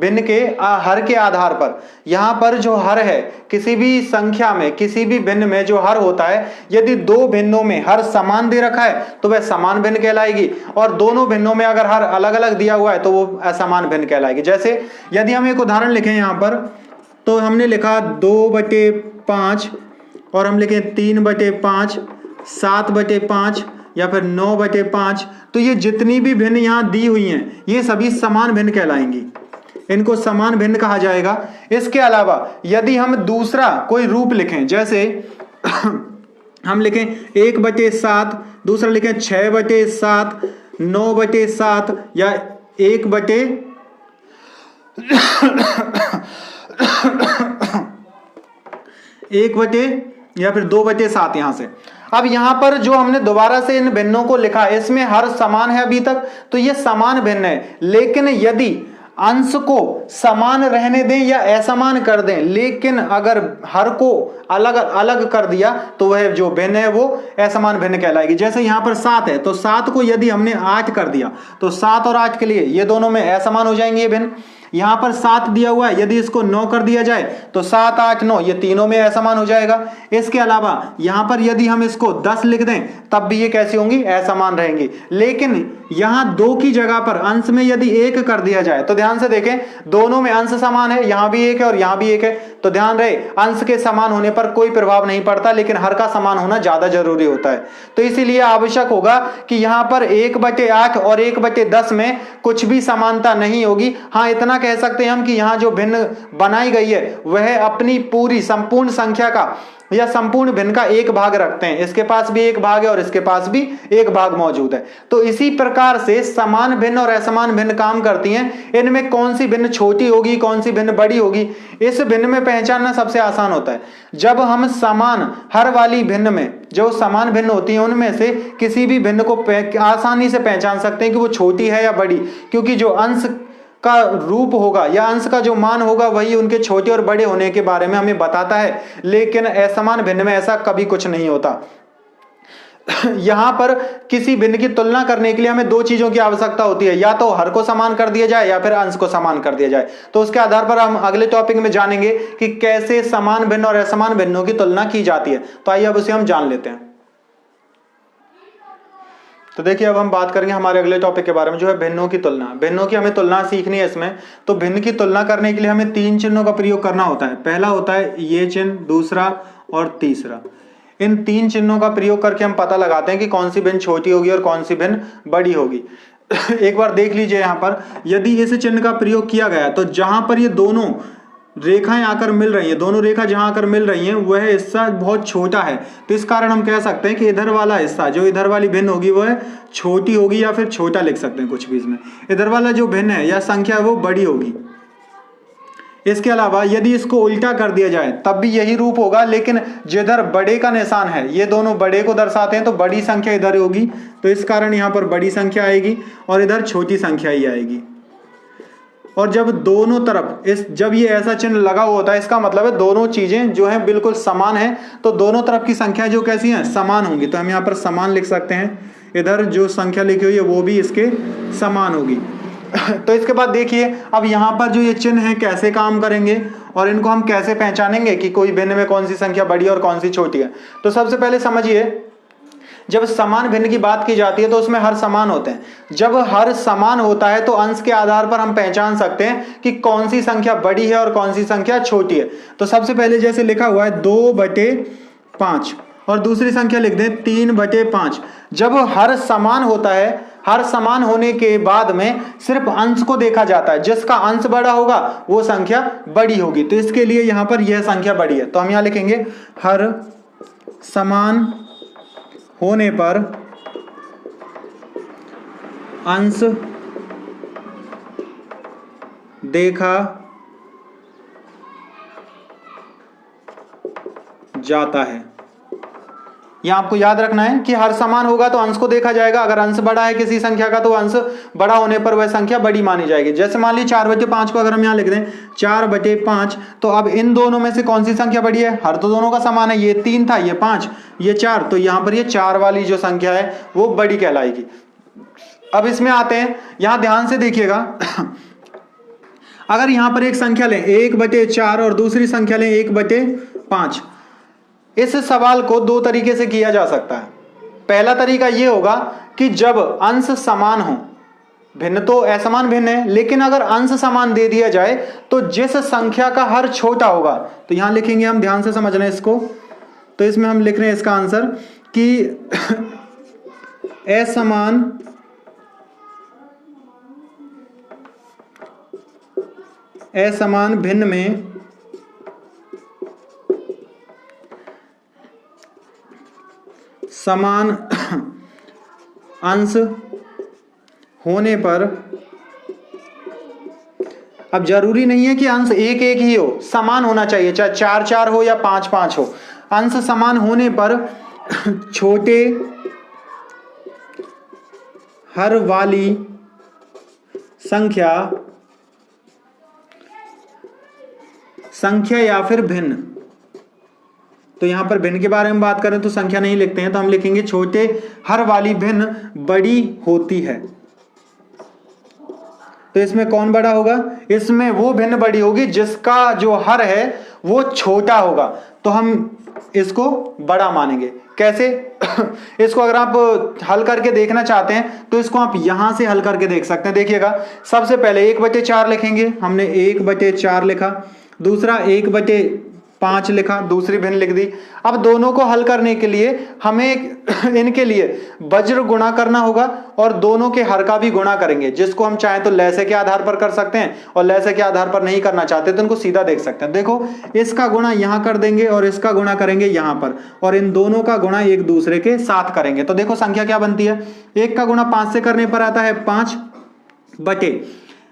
भिन्न के हर के आधार पर। यहाँ पर जो हर है, किसी भी संख्या में, किसी भी भिन्न में जो हर होता है, यदि 2 भिन्नों में हर समान दे रखा है तो वह समान भिन्न कहलाएगी, और दोनों भिन्नों में अगर हर अलग अलग दिया हुआ है तो वो असमान भिन्न कहलाएगी। जैसे यदि हम एक उदाहरण लिखें यहाँ पर, तो हमने लिखा 2/5 और हम लिखें 3/5, 7/5 या फिर 9/5। तो ये जितनी भी भिन्न यहाँ दी हुई हैं, ये सभी समान भिन्न कहलाएंगी, इनको समान भिन्न कहा जाएगा। इसके अलावा यदि हम दूसरा कोई रूप लिखें, जैसे हम लिखें 1/7, दूसरा लिखें 6/7, 9/7 या 1 या फिर 2/7 यहां से। अब यहां पर जो हमने दोबारा से इन भिन्नों को लिखा, इसमें हर समान है अभी तक, तो ये समान भिन्न है। लेकिन यदि अंश को समान रहने दें या असमान कर दें, लेकिन अगर हर को अलग अलग कर दिया तो वह जो भिन्न है वो असमान भिन्न कहलाएगी। जैसे यहाँ पर 7 है, तो 7 को यदि हमने 8 कर दिया तो 7 और 8 के लिए ये दोनों में असमान हो जाएंगे ये भिन्न। यहाँ पर 7 दिया हुआ है, यदि इसको 9 कर दिया जाए तो 7, 8, 9 ये तीनों में असमान हो जाएगा। इसके अलावा यहाँ पर यदि हम इसको 10 लिख दें तब भी ये कैसी होंगी? असमान रहेंगी। लेकिन यहाँ 2 की जगह पर अंश में यदि 1 कर दिया जाए, तो ध्यान से देखें, दोनों में अंश समान है, यहाँ भी 1 है और यहाँ भी 1 है, तो ध्यान रहे अंश के समान होने पर कोई प्रभाव नहीं पड़ता, लेकिन हर का समान होना ज्यादा जरूरी होता है। तो इसीलिए आवश्यक होगा कि यहाँ पर 1/8 और 1/10 में कुछ भी समानता नहीं होगी। हाँ, इतना कह सकते हैं हम कि यहाँ जो भिन्न बनाई गई है वह अपनी पूरी संपूर्ण संख्या का या संपूर्ण भिन्न का 1 भाग रखते हैं। इसके पास भी 1 भाग है और इसके पास भी 1 भाग मौजूद है। तो इसी प्रकार से समान भिन्न और असमान भिन्न काम करती हैं। इनमें कौन सी भिन्न छोटी होगी, कौन सी भिन्न बड़ी होगी, इस भिन्न में पहचानना सबसे आसान होता है। जब हम समान हर वाली भिन्न में, जो समान भिन्न होती है उनमें से किसी भी भिन्न को आसानी से पहचान सकते हैं कि वो छोटी है या बड़ी, क्योंकि जो अंश का रूप होगा या अंश का जो मान होगा वही उनके छोटे और बड़े होने के बारे में हमें बताता है। लेकिन असमान भिन्न में ऐसा कभी कुछ नहीं होता। यहां पर किसी भिन्न की तुलना करने के लिए हमें 2 चीजों की आवश्यकता होती है, या तो हर को समान कर दिया जाए या फिर अंश को समान कर दिया जाए। तो उसके आधार पर हम अगले टॉपिक में जानेंगे कि कैसे समान भिन्न और असमान भिन्नों की तुलना की जाती है। तो आइए अब उसे हम जान लेते हैं। तो देखिए, अब हम बात करेंगे हमारे अगले टॉपिक के बारे में, जो है भिन्नों की तुलना। भिन्नों की हमें तुलना सीखनी है इसमें। तो भिन्न की तुलना करने के लिए हमें 3 चिन्हों का प्रयोग करना होता है। पहला होता है ये चिन्ह, दूसरा और तीसरा। इन 3 चिन्हों का प्रयोग करके हम पता लगाते हैं कि कौन सी भिन्न छोटी होगी और कौन सी भिन्न बड़ी होगी। एक बार देख लीजिए यहाँ पर, यदि इस चिन्ह का प्रयोग किया गया तो जहां पर ये दोनों रेखाएं आकर मिल रही हैं, दोनों रेखा जहां आकर मिल रही हैं वह हिस्सा बहुत छोटा है, तो इस कारण हम कह सकते हैं कि इधर वाला हिस्सा, जो इधर वाली भिन्न होगी वह छोटी होगी, या फिर छोटा लिख सकते हैं कुछ भी इसमें। इधर वाला जो भिन्न है या संख्या है वो बड़ी होगी। इसके अलावा यदि इसको उल्टा कर दिया जाए तब भी यही रूप होगा, लेकिन जिधर बड़े का निशान है, ये दोनों बड़े को दर्शाते हैं, तो बड़ी संख्या इधर होगी, तो इस कारण यहाँ पर बड़ी संख्या आएगी और इधर छोटी संख्या ही आएगी। और जब दोनों तरफ जब ये ऐसा चिन्ह लगा हुआ होता है, इसका मतलब है दोनों चीजें जो हैं बिल्कुल समान हैं, तो दोनों तरफ की संख्या जो कैसी हैं, समान होंगी, तो हम यहाँ पर समान लिख सकते हैं। इधर जो संख्या लिखी हुई है वो भी इसके समान होगी। तो इसके बाद देखिए, अब यहाँ पर जो ये चिन्ह है कैसे काम करेंगे और इनको हम कैसे पहचानेंगे कि कोई भिन्न में कौन सी संख्या बड़ी और कौन सी छोटी है। तो सबसे पहले समझिए, जब समान भिन्न की बात की जाती है तो उसमें हर समान होते हैं। जब हर समान होता है तो अंश के आधार पर हम पहचान सकते हैं कि कौन सी संख्या बड़ी है और कौन सी संख्या छोटी है। तो सबसे पहले जैसे लिखा हुआ है 2/5 और दूसरी संख्या लिख दें 3/5। जब हर समान होता है, हर समान होने के बाद में सिर्फ अंश को देखा जाता है, जिसका अंश बड़ा होगा वो संख्या बड़ी होगी। तो इसके लिए यहां पर यह संख्या बड़ी है, तो हम यहां लिखेंगे हर समान होने पर अंश देखा जाता है। यहां आपको याद रखना है कि हर समान होगा तो अंश को देखा जाएगा। अगर अंश बड़ा है किसी संख्या का तो अंश बड़ा होने पर वह संख्या बड़ी मानी जाएगी। जैसे मान लीजिए 4/5 को अगर हम यहां लिख दें 4/5, तो अब इन दोनों में से कौन सी संख्या बड़ी है? हर तो दोनों का समान है, ये 3 था, ये 5, ये 4, तो यहां पर ये 4 वाली जो संख्या है वो बड़ी कहलाएगी। अब इसमें आते हैं, यहां ध्यान से देखिएगा। अगर यहां पर एक संख्या लें 1/4 और दूसरी संख्या लें 1/5, इस सवाल को दो तरीके से किया जा सकता है। पहला तरीका यह होगा कि जब अंश समान हो, भिन्न तो असमान भिन्न है, लेकिन अगर अंश समान दे दिया जाए तो जिस संख्या का हर छोटा होगा, तो यहां लिखेंगे हम, ध्यान से समझना इसको। तो इसमें हम लिख रहे हैं इसका आंसर कि असमान भिन्न में समान अंश होने पर, अब जरूरी नहीं है कि अंश 1-1 ही हो, समान होना चाहिए, चाहे 4-4 हो या 5-5 हो। अंश समान होने पर छोटे हर वाली संख्या या फिर भिन्न, तो यहां पर भिन्न के बारे में बात करें तो संख्या नहीं लिखते हैं, तो हम लिखेंगे छोटे हर वाली भिन्न बड़ी होती है। तो इसमें कौन बड़ा होगा? इसमें वो भिन्न बड़ी होगी जिसका जो हर है वो छोटा होगा, तो हम इसको बड़ा मानेंगे। कैसे? इसको अगर आप हल करके देखना चाहते हैं तो इसको आप यहां से हल करके देख सकते हैं। देखिएगा, सबसे पहले 1/4 लिखेंगे, हमने 1/4 लिखा, दूसरा 1/5 लिखा, दूसरी भिन्न लिख दी। अब दोनों को हल करने के लिए हमें इनके लिए वज्र गुणा करना होगा और दोनों के हर का भी गुणा करेंगे, जिसको हम चाहें तो लैसे के आधार पर कर सकते हैं और लैसे के आधार पर नहीं करना चाहते तो इनको सीधा देख सकते हैं। देखो, इसका गुणा यहां कर देंगे और इसका गुणा करेंगे यहां पर, और इन दोनों का गुणा एक दूसरे के साथ करेंगे। तो देखो संख्या क्या बनती है, 1 का गुणा 5 से करने पर आता है 5 बटे,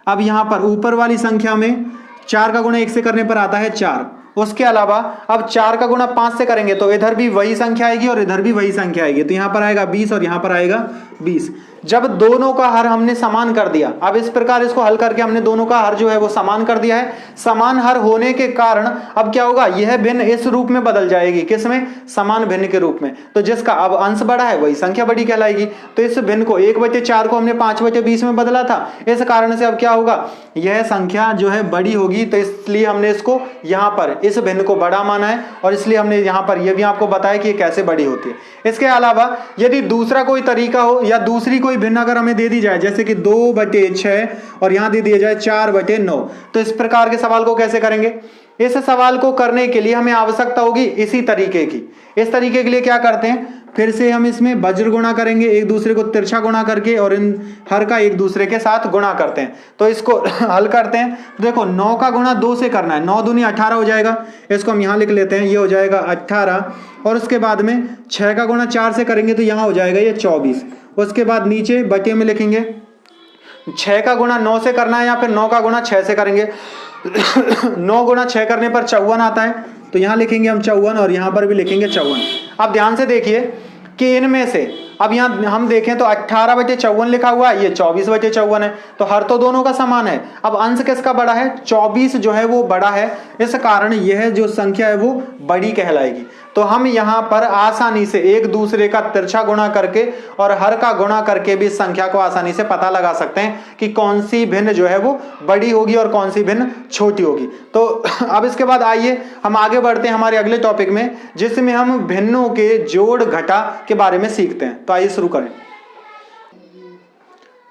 अब यहां पर ऊपर वाली संख्या में 4 का गुणा 1 से करने पर आता है 4। उसके अलावा अब 4 का गुणा 5 से करेंगे तो इधर भी वही संख्या आएगी और इधर भी वही संख्या आएगी, तो यहां पर आएगा 20 और यहां पर आएगा 20। जब दोनों का हर हमने समान कर दिया, अब इस प्रकार इसको हल करके हमने दोनों का हर जो है वो समान कर दिया है। समान हर होने के कारण अब क्या होगा, यह भिन्न इस रूप में बदल जाएगी, किसमें? समान भिन्न के रूप में। तो जिसका अब अंश बड़ा है वही संख्या बड़ी कहलाएगी। तो इस भिन्न को 1/4 को हमने 5/20 में बदला था, इस कारण से अब क्या होगा, यह संख्या जो है बड़ी होगी। तो इसलिए हमने इसको यहां पर इस भिन्न को बड़ा माना है और इसलिए हमने यहां पर यह भी आपको बताया कि ये कैसे बड़ी होती है। इसके अलावा यदि दूसरा कोई तरीका हो या दूसरी कोई कोई भिन्न अगर हमें दे दी जाए, जैसे कि 2/6 और यहाँ दे दिया जाए 4/9, तो इस प्रकार के सवाल को कैसे करेंगे? इस सवाल को करने के लिए हमें आवश्यकता होगी इसी तरीके की। इस तरीके के लिए क्या करते हैं, फिर से हम इसमें वज्र गुणा करेंगे, एक दूसरे को तिरछा गुणा करके, और इन हर का एक दूसरे के साथ गुणा करते हैं। तो इसको हल करते हैं। तो देखो 9 का गुणा 2 से करना है, 9 दूनी 18 हो जाएगा। इसको हम यहाँ लिख लेते हैं, ये हो जाएगा 18। और उसके बाद में 6 का गुणा 4 से करेंगे तो यहाँ हो जाएगा ये 24। उसके बाद नीचे बटे में लिखेंगे 6 का गुणा 9 से करना है, या फिर 9 का गुणा 6 से करेंगे। 9 गुणा 6 करने पर 54 आता है, तो यहाँ लिखेंगे हम 54 और यहाँ पर भी लिखेंगे 54। अब ध्यान से देखिए कि इनमें से अब यहाँ हम देखें तो 18/54 लिखा हुआ है, ये 24/54 है, तो हर तो दोनों का समान है। अब अंश किसका बड़ा है? 24 जो है वो बड़ा है, इस कारण यह जो संख्या है वो बड़ी कहलाएगी। तो हम यहाँ पर आसानी से एक दूसरे का तिरछा गुणा करके और हर का गुणा करके भी संख्या को आसानी से पता लगा सकते हैं कि कौन सी भिन्न जो है वो बड़ी होगी और कौन सी भिन्न छोटी होगी। तो अब इसके बाद आइए हम आगे बढ़ते हैं हमारे अगले टॉपिक में, जिसमें हम भिन्नों के जोड़ घटा के बारे में सीखते हैं। तो आइए शुरू करें।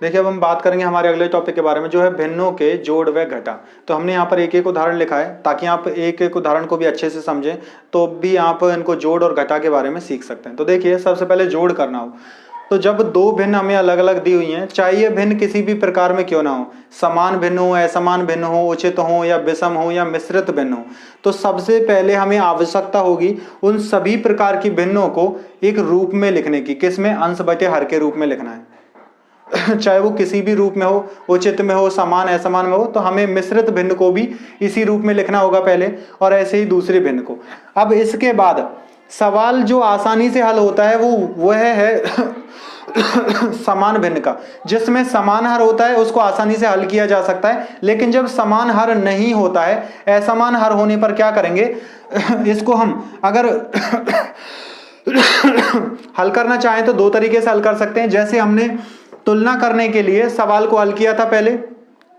देखिए अब हम बात करेंगे हमारे अगले टॉपिक के बारे में, जो है भिन्नों के जोड़ व घटा। तो हमने यहाँ पर एक एक उदाहरण लिखा है ताकि आप एक एक उदाहरण को भी अच्छे से समझें, तो भी आप इनको जोड़ और घटा के बारे में सीख सकते हैं। तो देखिए सबसे पहले जोड़ करना हो तो जब दो भिन्न हमें अलग अलग दी हुई हैं, चाहे ये भिन्न किसी भी प्रकार में क्यों ना हो, समान भिन्न हो, असमान भिन्न हो, उचित हो या विषम हो या मिश्रित भिन्न हो, तो सबसे पहले हमें आवश्यकता होगी उन सभी प्रकार की भिन्नों को एक रूप में लिखने की। किसमें? अंश बटे हर के रूप में लिखना है। चाहे वो किसी भी रूप में हो, उचित में हो, समान असमान में हो, तो हमें मिश्रित भिन्न को भी इसी रूप में लिखना होगा पहले, और ऐसे ही दूसरे भिन्न को। अब इसके बाद सवाल जो आसानी से हल होता है वह है समान भिन्न का। जिसमें समान हर होता है उसको आसानी से हल किया जा सकता है, लेकिन जब समान हर नहीं होता है, असमान हर होने पर क्या करेंगे, इसको हम अगर हल करना चाहें तो दो तरीके से हल कर सकते हैं। जैसे हमने तुलना करने के लिए सवाल को हल किया था पहले,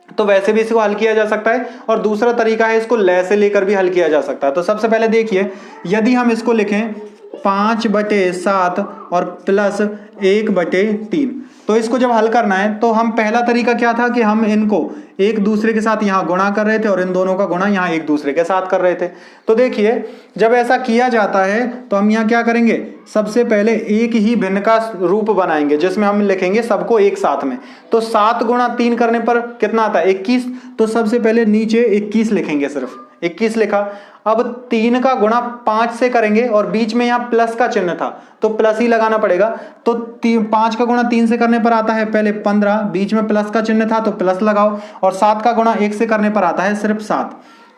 तो वैसे भी इसको हल किया जा सकता है, और दूसरा तरीका है इसको लय से लेकर भी हल किया जा सकता है। तो सबसे पहले देखिए, यदि हम इसको लिखें 5/7 और प्लस 1/3, तो इसको जब हल करना है तो हम पहला तरीका क्या था कि हम इनको एक दूसरे के साथ यहाँ गुणा कर रहे थे और इन दोनों का गुणा यहाँ एक दूसरे के साथ कर रहे थे। तो देखिए जब ऐसा किया जाता है तो हम यहाँ क्या करेंगे, सबसे पहले एक ही भिन्न का रूप बनाएंगे जिसमें हम लिखेंगे सबको एक साथ में। तो 7 गुणा 3 करने पर कितना आता है? 21। तो सबसे पहले नीचे 21 लिखेंगे, सिर्फ 21 लिखा। अब 3 का गुणा 5 से करेंगे और बीच में यहाँ प्लस का चिन्ह था तो प्लस ही लगाना पड़ेगा। तो 5 का गुणा 3 से करने पर आता है पहले 15, बीच में प्लस का चिन्ह था तो प्लस लगाओ, और 7 का गुणा 1 से करने पर आता है सिर्फ 7।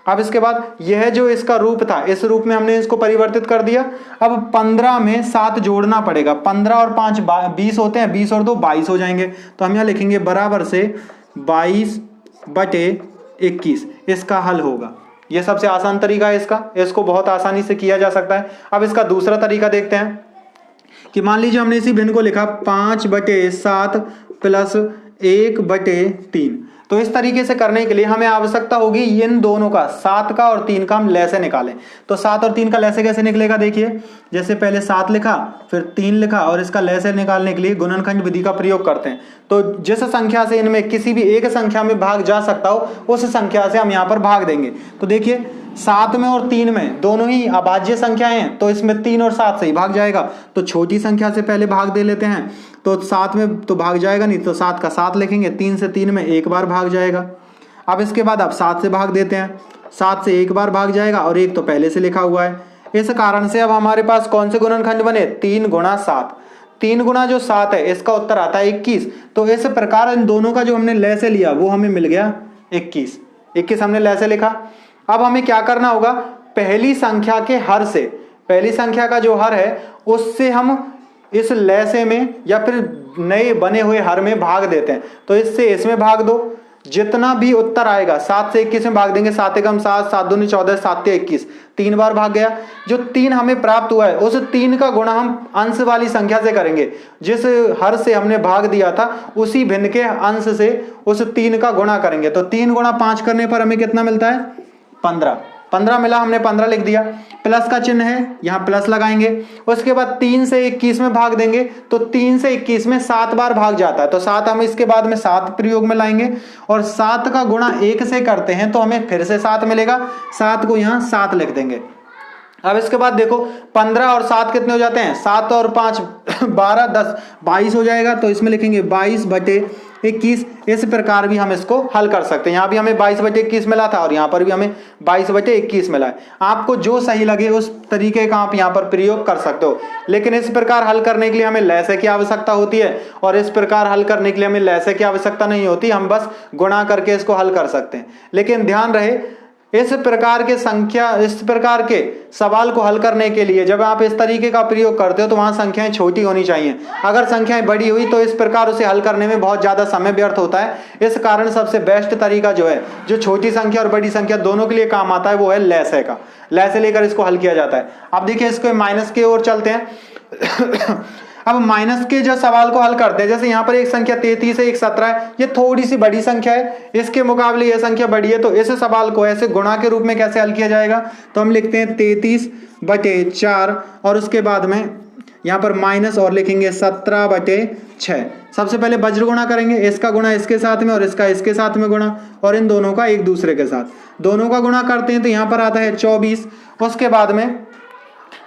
अब इसके बाद यह जो इसका रूप था, इस रूप में हमने इसको परिवर्तित कर दिया। अब 15 में 7 जोड़ना पड़ेगा, 15 और 5 20 होते हैं, 20 और 2 22 हो जाएंगे। तो हम यहाँ लिखेंगे बराबर से 22/21, इसका हल होगा। यह सबसे आसान तरीका है इसका, इसको बहुत आसानी से किया जा सकता है। अब इसका दूसरा तरीका देखते हैं कि मान लीजिए हमने इसी भिन्न को लिखा 5/7 प्लस 1/3। तो इस तरीके से करने के लिए हमें आवश्यकता होगी इन दोनों का, 7 का और 3 का हम लय से निकालें। तो 7 और 3 का लय से कैसे निकलेगा, देखिए जैसे पहले 7 लिखा फिर 3 लिखा, और इसका लय से निकालने के लिए गुणनखंड विधि का प्रयोग करते हैं। तो जिस संख्या से इनमें किसी भी एक संख्या में भाग जा सकता हो उस संख्या से हम यहाँ पर भाग देंगे। तो देखिए 7 में और 3 में दोनों ही अभाज्य संख्याएं हैं, तो इसमें 3 और 7 से ही भाग जाएगा। तो छोटी संख्या से पहले भाग दे लेते हैं, तो 7 में तो भाग जाएगा नहीं, तो 7 का 7 लिखेंगे, 3 से 3 में एक बार भाग जाएगा। अब इसके बाद आप 7 से भाग देते हैं, 7 से एक बार भाग जाएगा और एक तो पहले से लिखा हुआ है। इस कारण से अब हमारे पास कौन से गुणनखंड बने, 3 गुणा 7। 3 गुणा जो 7 है इसका उत्तर आता है 21। तो इस प्रकार इन दोनों का जो हमने लय से लिया वो हमें मिल गया 21 हमने लय से लिखा। अब हमें क्या करना होगा, पहली संख्या के हर से, पहली संख्या का जो हर है उससे हम इस लय से में या फिर नए बने हुए हर में भाग देते हैं। तो इससे इसमें भाग दो, जितना भी उत्तर आएगा 7 से 21 में भाग देंगे, 7 एकम 7, 7 दूनी 14, 7 से 21, 3 बार भाग गया। जो 3 हमें प्राप्त हुआ है उस 3 का गुणा हम अंश वाली संख्या से करेंगे, जिस हर से हमने भाग दिया था उसी भिन्न के अंश से उस 3 का गुणा करेंगे। तो 3 गुणा 5 करने पर हमें कितना मिलता है, 15। 15 मिला, हमने 15 लिख दिया। प्लस का चिन्ह है, यहाँ प्लस लगाएंगे। उसके बाद 3 से 21 में भाग देंगे तो 3 से 21 में 7 बार भाग जाता है, तो 7 हम इसके बाद में 7 प्रयोग में लाएंगे और 7 का गुणा 1 से करते हैं तो हमें फिर से 7 मिलेगा। 7 को यहाँ 7 लिख देंगे। अब इसके बाद देखो 15 और 7 कितने हो जाते हैं, 7 और 5 12 10 22 हो जाएगा, तो इसमें लिखेंगे 22/21। इस प्रकार भी हम इसको हल कर सकते हैं। यहाँ भी हमें 22/21 मिला था और यहाँ पर भी हमें 22/21 मिला है। आपको जो सही लगे उस तरीके का आप यहाँ पर प्रयोग कर सकते हो, लेकिन इस प्रकार हल करने के लिए हमें लैसे की आवश्यकता होती है और इस प्रकार हल करने के लिए हमें लैसे की आवश्यकता नहीं होती, हम बस गुणा करके इसको हल कर सकते हैं। लेकिन ध्यान रहे, इस प्रकार के सवाल को हल करने के लिए जब आप इस तरीके का प्रयोग करते हो तो वहां संख्याएं छोटी होनी चाहिए। अगर संख्याएं बड़ी हुई तो इस प्रकार उसे हल करने में बहुत ज्यादा समय व्यर्थ होता है। इस कारण सबसे बेस्ट तरीका जो है, जो छोटी संख्या और बड़ी संख्या दोनों के लिए काम आता है, वो है लैसे का। लैसे लेकर इसको हल किया जाता है। अब देखिए इसको माइनस की ओर चलते हैं। अब माइनस के जो सवाल को हल करते हैं, जैसे यहाँ पर एक संख्या 33 है, एक 17 है, ये थोड़ी सी बड़ी संख्या है, इसके मुकाबले ये संख्या बड़ी है, तो इस सवाल को ऐसे गुणा के रूप में कैसे हल किया जाएगा, तो हम लिखते हैं 33/4 और उसके बाद में यहाँ पर माइनस और लिखेंगे 17/6। सबसे पहले वज्र गुणा करेंगे, इसका गुणा इसके साथ में और इसका इसके साथ में गुणा, और इन दोनों का एक दूसरे के साथ दोनों का गुणा करते हैं तो यहाँ पर आता है 24। उसके बाद में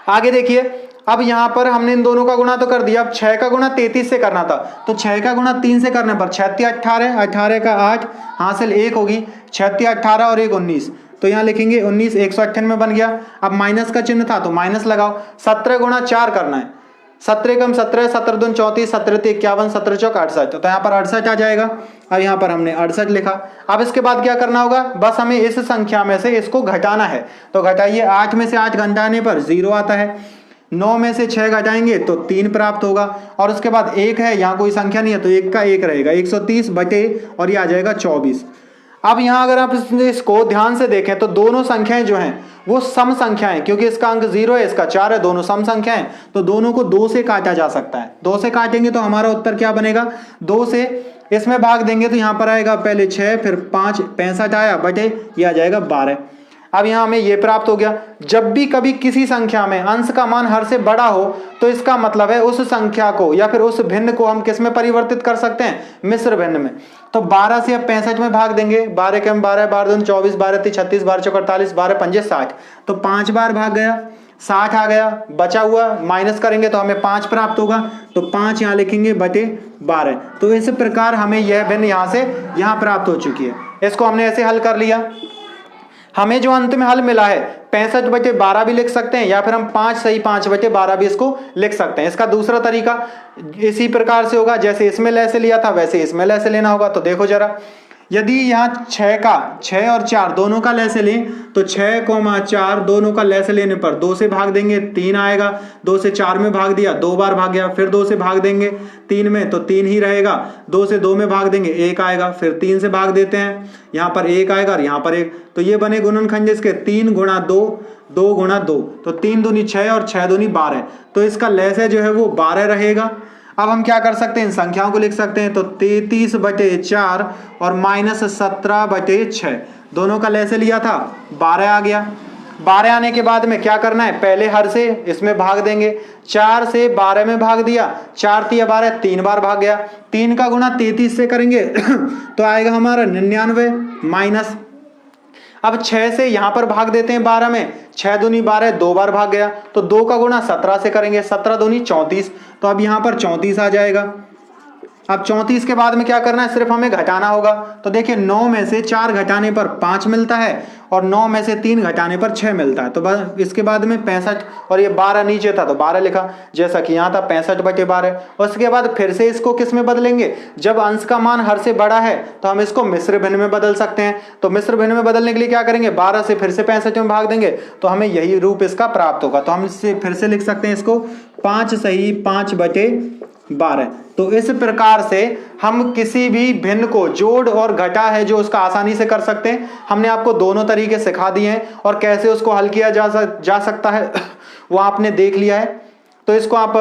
आगे देखिए, अब यहाँ पर हमने इन दोनों का गुणा तो कर दिया, अब 6 का गुणा 33 से करना था, तो 6 का गुणा 3 से करने पर 6 × 18, 18 का 8 हासिल 1 होगी, 6 × 18 और 1 19, तो यहाँ लिखेंगे 19, 198 बन गया। अब माइनस का चिन्ह था तो माइनस लगाओ। 17 × 4 करना है, 17 कम 17, 17 दूनी 34, 17 × 51, 17 × 4 68, तो यहाँ पर 68 आ जाएगा। अब यहाँ पर हमने 68 लिखा। अब इसके बाद क्या करना होगा, बस हमें इस संख्या में से इसको घटाना है, तो घटाइए। 8 में से 8 घटाने पर 0 आता है, 9 में से 6 घटाएंगे तो 3 प्राप्त होगा, और उसके बाद 1 है, यहाँ कोई संख्या नहीं है तो 1 का 1 रहेगा, 130 बटे और ये आ जाएगा 24। अब यहाँ अगर आप इसको ध्यान से देखें तो दोनों संख्याएं जो हैं वो सम संख्याएं, क्योंकि इसका अंक 0 है, इसका 4 है, दोनों सम संख्याएं, तो दोनों को 2 से काटा जा सकता है। 2 से काटेंगे तो हमारा उत्तर क्या बनेगा, 2 से इसमें भाग देंगे तो यहाँ पर आएगा पहले 6 फिर 5, 65 आया बटे ये आ जाएगा 12। अब यहाँ हमें ये प्राप्त हो गया। जब भी कभी किसी संख्या में अंश का मान हर से बड़ा हो तो इसका मतलब है उस संख्या को या फिर उस भिन्न को हम किस में परिवर्तित कर सकते हैं, मिश्र भिन्न में। तो 12 से अब 65 में भाग देंगे, 12 के हम 12, 12 दूनी 24, 12 तीन 36, 12 चौक 48, 12 पंजे 60, तो 5 बार भाग गया, 60 आ गया, बचा हुआ माइनस करेंगे तो हमें 5 प्राप्त होगा, तो 5 यहाँ लिखेंगे बटे 12। तो इस प्रकार हमें यह भिन्न यहाँ से यहाँ प्राप्त हो चुकी है। इसको हमने ऐसे हल कर लिया। हमें जो अंत में हल मिला है 65/12 भी लिख सकते हैं, या फिर हम 5 सही 5/12 भी इसको लिख सकते हैं। इसका दूसरा तरीका इसी प्रकार से होगा, जैसे इसमें लैसे लिया था वैसे इसमें लैसे लेना होगा। तो देखो जरा, यदि यहाँ 6 और 4 दोनों का लैसे लें तो 6,4 दोनों का लैसे लेने पर 2 से भाग देंगे 3 आएगा, 2 से 4 में भाग दिया 2 बार भाग गया, फिर 2 से भाग देंगे 3 में तो 3 ही रहेगा, 2 से 2 में भाग देंगे 1 आएगा, फिर 3 से भाग देते हैं यहाँ पर 1 आएगा और यहाँ पर 1, तो ये बने गुणनखंड इसके 3 × 2, 2 × 2, तो 3 दूनी 6 और 6 दूनी 12, तो इसका लैसे जो है वो 12 रहेगा। अब हम क्या कर सकते हैं, इन संख्याओं को लिख सकते हैं, तो 33/4 और -17/6 दोनों का लैसे लिया था 12 आ गया। 12 आने के बाद में क्या करना है, पहले हर से इसमें भाग देंगे, 4 से 12 में भाग दिया, 4 × 12 3 बार भाग गया, 3 का गुणा 33 से करेंगे तो आएगा हमारा 99 माइनस। अब 6 से यहां पर भाग देते हैं 12 में, 6 दूनी 12 2 बार भाग गया, तो 2 का गुणा 17 से करेंगे, 17 दूनी 34, तो अब यहां पर 34 आ जाएगा। अब 34 के बाद में क्या करना है, सिर्फ हमें घटाना होगा। तो देखिए 9 में से 4 घटाने पर 5 मिलता है और 9 में से 3 घटाने पर 6 मिलता है, तो बस इसके बाद में 65, और ये 12 नीचे था तो 12 लिखा, जैसा कि यहाँ था 65/12। उसके बाद फिर से इसको किस में बदलेंगे, जब अंश का मान हर से बड़ा है तो हम इसको मिश्र भिन्न में बदल सकते हैं। तो मिश्र भिन्न में बदलने के लिए क्या करेंगे, 12 से फिर से 65 में भाग देंगे तो हमें यही रूप इसका प्राप्त होगा। तो हम इससे फिर से लिख सकते हैं इसको 5 सही 5/12। तो इस प्रकार से हम किसी भी भिन्न को जोड़ और घटा है जो उसका आसानी से कर सकते हैं। हमने आपको दोनों तरीके सिखा दिए हैं और कैसे उसको हल किया जा सकता है वो आपने देख लिया है। तो इसको आप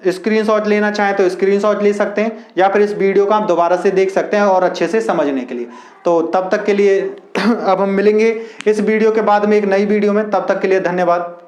स्क्रीनशॉट लेना चाहें तो स्क्रीनशॉट ले सकते हैं, या फिर इस वीडियो को आप दोबारा से देख सकते हैं और अच्छे से समझने के लिए। तो तब तक के लिए अब हम मिलेंगे इस वीडियो के बाद में एक नई वीडियो में, तब तक के लिए धन्यवाद।